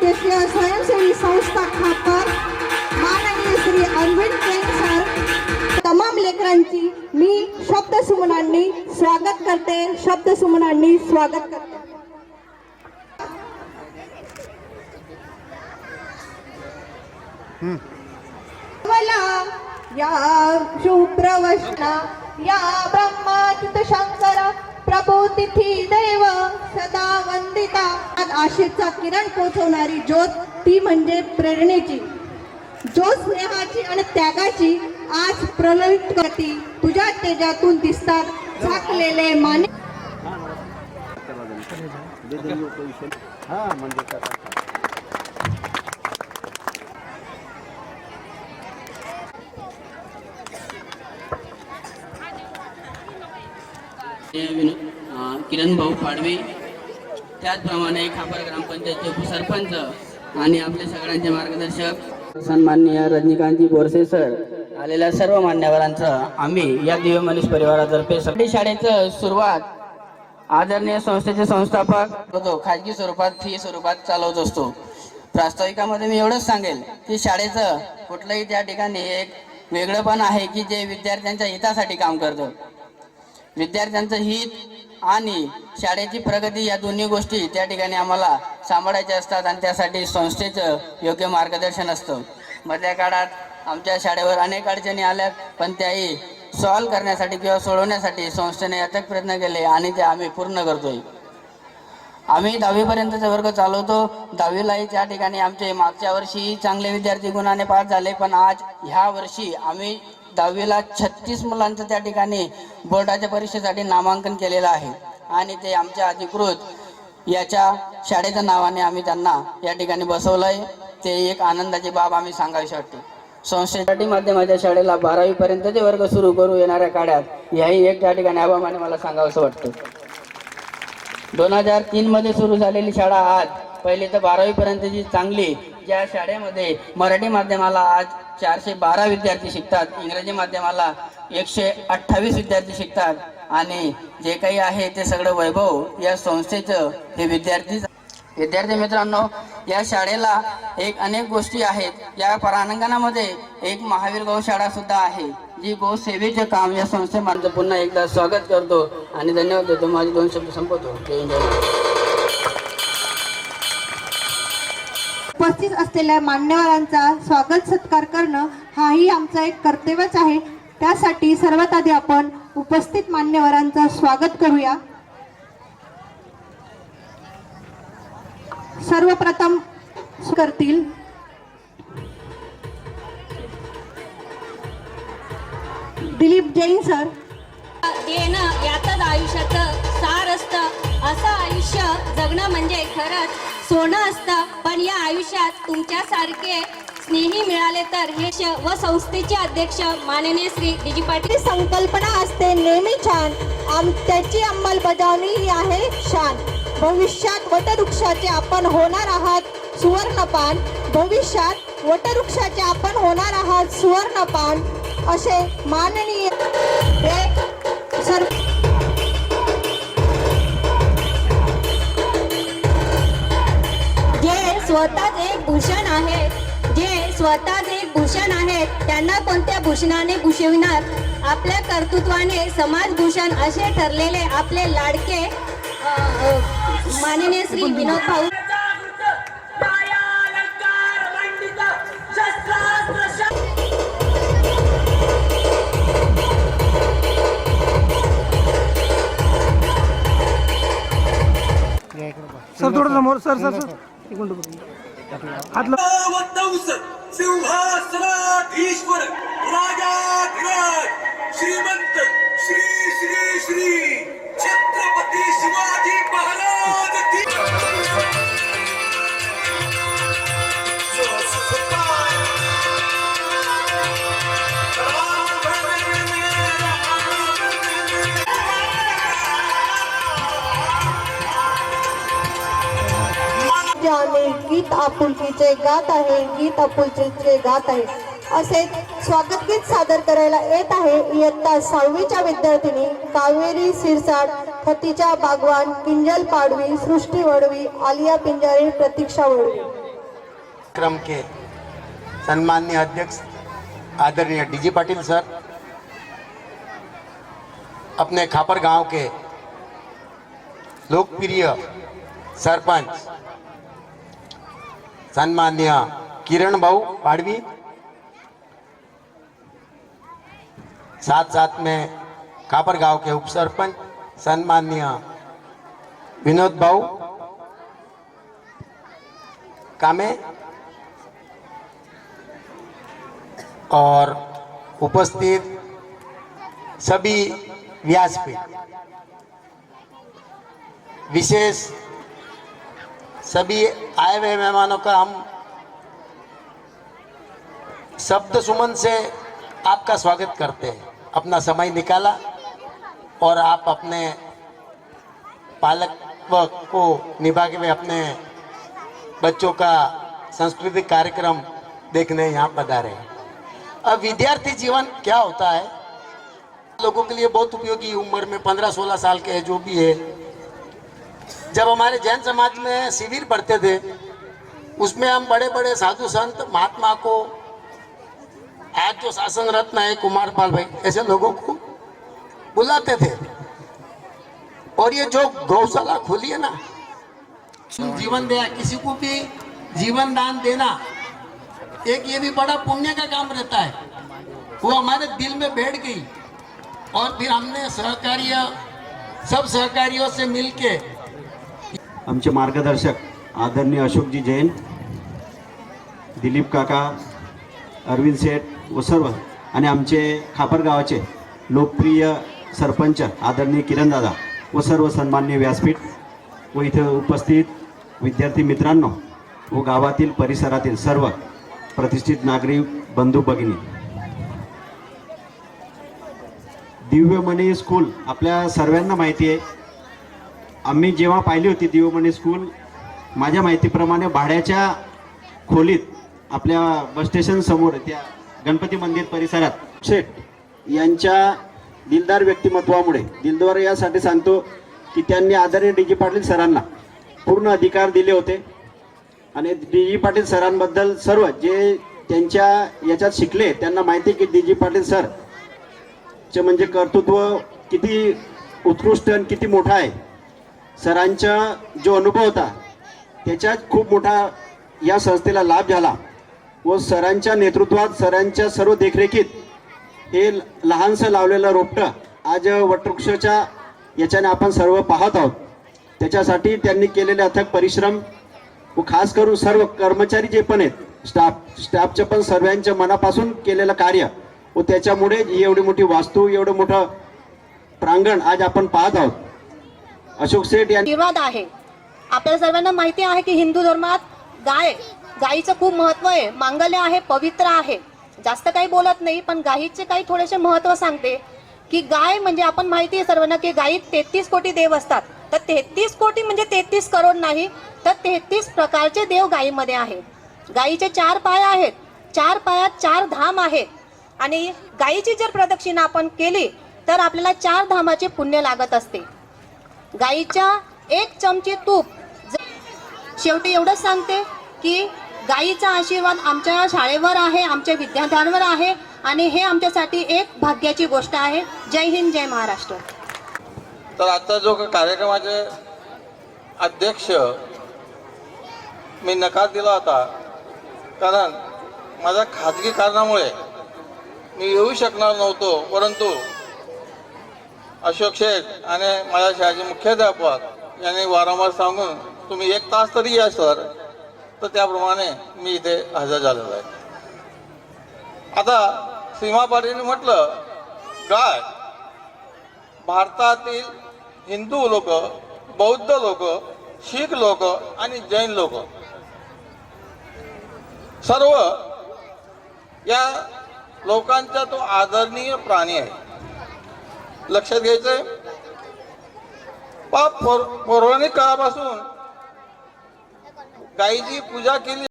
अध्यक्षीय स्वयंसेवी संस्था खापर माननीय श्री अरविंद जैन सर, तमाम लेकरांची मी शब्दसुमनांनी स्वागत करते, शब्दसुमनांनी स्वागत करते. या शुभ्रवष्णा या ब्रह्माच्युत शंकर प्रभू तिथी देव सदा वंदिता. आज आशेचा किरण पोचवणारी ज्योत ती म्हणजे प्रेरणेची ज्योत, स्नेहाची आणि त्यागाची आज प्रज्वलित करती. तुझ्या तेजातून दिसतात झाकलेले माने. किरण भाऊ पाडवे, त्याचप्रमाणे खापर ग्रामपंचायतचे उपसरपंच आणि आपल्या सगळ्यांचे मार्गदर्शक सन्माननीय रजनीकांतजी बोरसे सर, आलेल्या सर्व मान्यवरांचं आम्ही या दिव्य मनीष परिवारातर्फे सगळी शाळेचं सुरुवात आदरणीय संस्थेचे संस्थापक होतो, खाजगी स्वरूपात फी स्वरूपात चालवत असतो. प्रास्ताविकामध्ये मी एवढंच सांगेल की शाळेचं कुठलंही त्या ठिकाणी एक वेगळंपण आहे की जे विद्यार्थ्यांच्या हितासाठी काम करतं. विद्यार्थ्यांचं हित आणि शाळेची प्रगती या दोन्ही गोष्टी त्या ठिकाणी आम्हाला सांभाळायच्या असतात आणि त्यासाठी संस्थेचं योग्य मार्गदर्शन असतं. मधल्या काळात आमच्या शाळेवर अनेक अडचणी आल्यात, पण त्याही सॉल्व करण्यासाठी किंवा सोडवण्यासाठी संस्थेने अथक प्रयत्न केले आणि ते आम्ही पूर्ण करतोय. आम्ही 10वी पर्यंतचा वर्ग चालवतो. 10वीलाही त्या ठिकाणी आमचे मागच्या वर्षी चांगले विद्यार्थी गुणाने पास झाले, पण आज ह्या वर्षी आम्ही 10वीला 36 मुलांचं त्या ठिकाणी बोर्डाच्या परीक्षेसाठी नामांकन केलेलं आहे आणि ते आमच्या अधिकृत याच्या शाळेच्या नावाने आम्ही त्यांना या ठिकाणी बसवलंय. ते एक आनंदाची बाब आम्ही सांगावीशी वाटते. संस्थेसाठी माध्यमाच्या शाळेला 12वी पर्यंतचे वर्ग सुरू करू येणाऱ्या काळात याही एक त्या ठिकाणी अभिमाने मला सांगावंसं वाटतं. 2003 मध्ये सुरू झालेली शाळा आज पहिली तर 12वी पर्यंतची चांगली, ज्या शाळेमध्ये मराठी माध्यमाला आज 412 विद्यार्थी शिकतात, इंग्रजी माध्यमाला 128 विद्यार्थी शिकतात आणि जे काही आहे ते सगळं वैभव या संस्थेचं हे विद्यार्थी मित्रांनो, या शाळेला एक अनेक गोष्टी आहेत. या प्रांगणामध्ये एक महावीर गौशाळा सुद्धा आहे, जी गौसेवेचे काम या संस्थेमार्फत. पुन्हा एकदा स्वागत करतो आणि धन्यवाद देतो. माझे 2 शब्द संपवतो. उपस्थित असलेल्या मान्यवरांचा स्वागत सत्कार करणं हाही आमचं एक कर्तव्यच आहे. त्यासाठी सर्वात आधी आपण उपस्थित मान्यवरांचं स्वागत करूया. सर्वप्रथम करतील दिलीप जैन सर. देणं यातच आयुष्याचं सार असतं. असं आयुष्य जगणं म्हणजे खरंच सोनं असतं. पण या आयुष्यात तुमच्यासारखे स्नेही मिळाले तर हे व संस्थेचे अध्यक्ष माननीय श्री डी पाटील. संकल्पना असते नेहमी छान, त्याची अंमलबजावणी ही आहे शान. भविष्यात वटवृक्षाचे आपण होणार आहात सुवर्णपान. भविष्यात वटवृक्षाचे आपण होणार आहात सुवर्णपान, असे माननीय स्वतःच एक भूषण आहे, जे स्वतःच एक भूषण आहेत, त्यांना कोणत्या भूषणाने भूषविणार. आपल्या कर्तृत्वाने समाजभूषण असे ठरलेले आपले लाडके माननीय श्री विनोद भाऊ. सर थोडं समोर. सर सर सर सिंहासनाधीश्वर राजाधिराज श्रीमंत श्री श्री श्री छत्रपती शिवाजी महाराज की गीत आपुलकीचे गात आहे, गीत आपुलकीचे गात आहे असे स्वागत गीत सादर करायला येत आहे इयत्ता 6वीच्या विद्यार्थिनी कावेरी सिरसाट, खतीजा बागवान, किंजल पाडवी, सृष्टी वडवी, आलिया पिंजारी, प्रतीक्षा वडवी. क्रम के सम्माननीय अध्यक्ष आदरणीय डीजी पाटिल सर, अपने खापर गांव के लोकप्रिय सरपंच सम्माननीय किरण भाऊ पाड़वी, साथ साथ में खापर गांव के उप सरपंच सम्माननीय विनोद भाऊ कामे और उपस्थित सभी व्यासपीठ, विशेष सभी आए हुए मेहमानों का हम शब्द सुमन से आपका स्वागत करते हैं। अपना समय निकाला और आप अपने पालक को निभाते हुए अपने बच्चों का सांस्कृतिक कार्यक्रम देखने यहाँ पधारे हैं। अब विद्यार्थी जीवन क्या होता है, लोगों के लिए बहुत उपयोगी उम्र में 15-16 साल के जो भी है। जब हमारे जैन समाज में शिविर पढ़ते थे, उसमें हम बड़े बड़े साधु संत महात्मा को, आज जो शासन रत्न है कुमारपाल भाई, ऐसे लोगों को बुलाते थे। और ये जो गौशाला खोली है ना, जीवन दया, किसी को भी जीवन दान देना एक ये भी बड़ा पुण्य का काम रहता है। वो हमारे दिल में बैठ गई और फिर हमने सब सहकारियों से मिलके आमचे मार्गदर्शक आदरणीय अशोकजी जैन, दिलीप काका, अरविंद सेठ व सर्व आणि आमचे खापर गावाचे लोकप्रिय सरपंच आदरणीय किरण दादा व सर्व सन्माननीय व्यासपीठ व इथे उपस्थित विद्यार्थी मित्रांनो व गावातील परिसरातील सर्व प्रतिष्ठित नागरिक बंधू भगिनी, दिव्यमणी स्कूल आपल्या सर्वांना माहिती आहे। आम्ही जेव्हा पाहिली होती दिव्यमणी स्कूल, माझ्या माहितीप्रमाणे भाड्याच्या खोलीत आपल्या बस स्टेशन समोर त्या गणपती मंदिर परिसरात शेठ यांच्या दिलदार व्यक्तिमत्वामुळे, दिलदार यासाठी सांगतो की त्यांनी आदरणीय डीजी पाटील सरांना पूर्ण अधिकार दिले होते आणि डीजी पाटील सरांबद्दल सर्व जे त्यांच्या याच्यात शिकले त्यांना माहिती की डीजी पाटील सर चे म्हणजे कर्तृत्व किती उत्कृष्ट आणि किती मोठा आहे। सरांचा जो अनुभव होता त्याच्यात खूप मोठा या संस्थेला लाभ झाला व सरांच्या नेतृत्वात, सरांच्या सर्व देखरेखीत हे लहानसं लावलेलं रोपटं आज वटवृक्षाच्या याच्याने आपण सर्व पाहत आहोत। त्याच्यासाठी त्यांनी केलेले अथक परिश्रम व खास करून सर्व कर्मचारी जे पण आहेत, स्टाफचे पण सर्वांच्या मनापासून केलेलं कार्य व त्याच्यामुळे एवढी मोठी वास्तू, एवढं मोठं प्रांगण आज आपण पाहत आहोत। अशोक सेठ यांनी आशीर्वाद आहे। आपल्या सर्वांना माहिती आहे की हिंदू धर्मात गायीचं खूप महत्त्व आहे, मांगल्य आहे, पवित्र आहे। जास्त काही बोलत नाही, पण गायीचे काही थोडेसे महत्त्व सांगते की गाय म्हणजे आपण माहिती आहे सर्वांना की गायीत 33 कोटी देव असतात। तर 33 कोटी म्हणजे 33 करोड नाही, तर 33 प्रकारचे देव गायीमध्ये आहेत। गायीचे 4 पाय आहेत, 4 पायात 4 धाम आहेत आणि गायीची जर प्रदक्षिणा आपण केली तर आपल्याला 4 धामाचे पुण्य लागत असते। गायीच्या 1 चमचे तूप, शेवटी एवढंच सांगते की गायीचा आशीर्वाद आमच्या शाळेवर आहे, आमच्या विद्यार्थ्यांवर आहे आणि हे आमच्यासाठी एक भाग्याची गोष्ट आहे। जय हिंद, जय महाराष्ट्र। तर आता जो कार्यक्रमाचे अध्यक्ष मी नकार दिला होता, कारण माझ्या खाजगी कारणामुळे मी येऊ शकणार नव्हतो, परंतु अशोक शेठ आणि माझ्या शाळेचे मुख्याध्यापक यांनी वारंवार सांगून तुम्ही 1 तास तरी या सर, तर त्याप्रमाणे मी इथे हजर झालेलो आहे। आता सीमा पाटील म्हटलं, गाय भारतातील हिंदू लोक, बौद्ध लोक, शीख लोक आणि जैन लोक सर्व या लोकांचा तो आदरणीय प्राणी आहे। लक्षात घ्यायचंय, पौराणिक काळापासून गायीची पूजा केली